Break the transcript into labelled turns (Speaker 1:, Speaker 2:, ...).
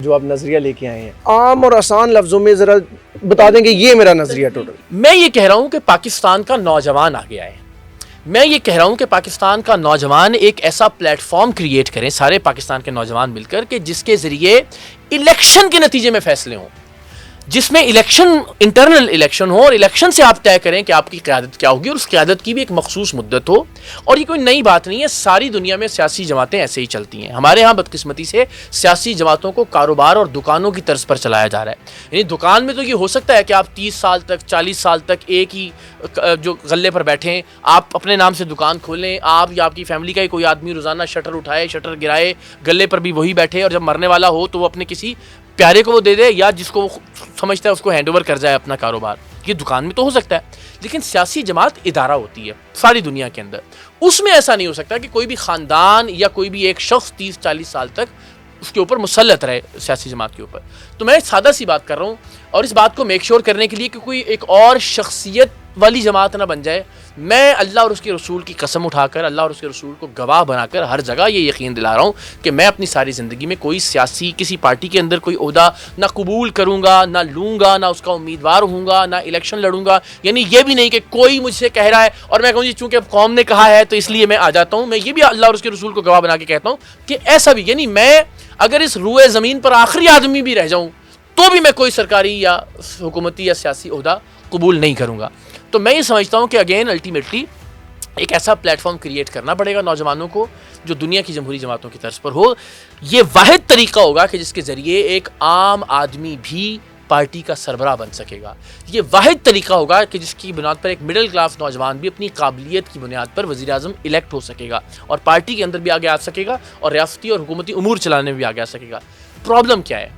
Speaker 1: جو آپ نظریہ لے کے آئے ہیں عام اور آسان لفظوں میں ذرا بتا دیں کہ یہ میرا نظریہ ٹوٹل.
Speaker 2: میں یہ کہہ رہا ہوں کہ پاکستان کا نوجوان آگے آئے. میں یہ کہہ رہا ہوں کہ پاکستان کا نوجوان ایک ایسا پلیٹ فارم کریٹ کریں، سارے پاکستان کے نوجوان مل کر، کہ جس کے ذریعے الیکشن کے نتیجے میں فیصلے ہوں، جس میں الیکشن انٹرنل الیکشن ہو، اور الیکشن سے آپ طے کریں کہ آپ کی قیادت کیا ہوگی، اور اس قیادت کی بھی ایک مخصوص مدت ہو. اور یہ کوئی نئی بات نہیں ہے، ساری دنیا میں سیاسی جماعتیں ایسے ہی چلتی ہیں. ہمارے ہاں بدقسمتی سے سیاسی جماعتوں کو کاروبار اور دکانوں کی طرز پر چلایا جا رہا ہے. یعنی دکان میں تو یہ ہو سکتا ہے کہ آپ 30 سال تک 40 سال تک ایک ہی جو غلے پر بیٹھیں، آپ اپنے نام سے دکان کھولیں، آپ یا آپ کی فیملی کا ہی کوئی آدمی روزانہ شٹر اٹھائے، شٹر گرائے، غلے پر بھی وہی بیٹھے، اور جب مرنے والا ہو تو وہ اپنے کسی پیارے کو وہ دے دے، یا جس کو وہ سمجھتا ہے اس کو ہینڈ اوور کر جائے اپنا کاروبار. یہ دکان میں تو ہو سکتا ہے، لیکن سیاسی جماعت ادارہ ہوتی ہے ساری دنیا کے اندر. اس میں ایسا نہیں ہو سکتا کہ کوئی بھی خاندان یا کوئی بھی ایک شخص 30-40 سال تک اس کے اوپر مسلط رہے سیاسی جماعت کے اوپر. تو میں سادہ سی بات کر رہا ہوں، اور اس بات کو میک شور کرنے کے لیے کہ کوئی ایک اور شخصیت والی جماعت نہ بن جائے، میں اللہ اور اس کے رسول کی قسم اٹھا کر، اللہ اور اس کے رسول کو گواہ بنا کر ہر جگہ یہ یقین دلا رہا ہوں کہ میں اپنی ساری زندگی میں کوئی سیاسی کسی پارٹی کے اندر کوئی عہدہ نہ قبول کروں گا، نہ لوں گا، نہ اس کا امیدوار ہوں گا، نہ الیکشن لڑوں گا. یعنی یہ بھی نہیں کہ کوئی مجھ سے کہہ رہا ہے اور میں کہوں جی چونکہ اب قوم نے کہا ہے تو اس لیے میں آ جاتا ہوں. میں یہ بھی اللہ اور اس کے رسول کو گواہ بنا کے کہتا ہوں کہ ایسا بھی، یعنی میں اگر اس روئے زمین پر آخری آدمی بھی رہ جاؤں تو بھی میں کوئی سرکاری یا حکومتی یا سیاسی عہدہ قبول نہیں کروں گا. تو میں یہ سمجھتا ہوں کہ اگین الٹیمیٹلی ایک ایسا پلیٹ فارم کریٹ کرنا پڑے گا نوجوانوں کو جو دنیا کی جمہوری جماعتوں کی طرز پر ہو. یہ واحد طریقہ ہوگا کہ جس کے ذریعے ایک عام آدمی بھی پارٹی کا سربراہ بن سکے گا. یہ واحد طریقہ ہوگا کہ جس کی بنیاد پر ایک مڈل کلاس نوجوان بھی اپنی قابلیت کی بنیاد پر وزیر اعظم الیکٹ ہو سکے گا، اور پارٹی کے اندر بھی آگے آ سکے گا، اور ریاستی اور حکومتی امور چلانے میں بھی آگے آ سکے گا. پرابلم کیا ہے؟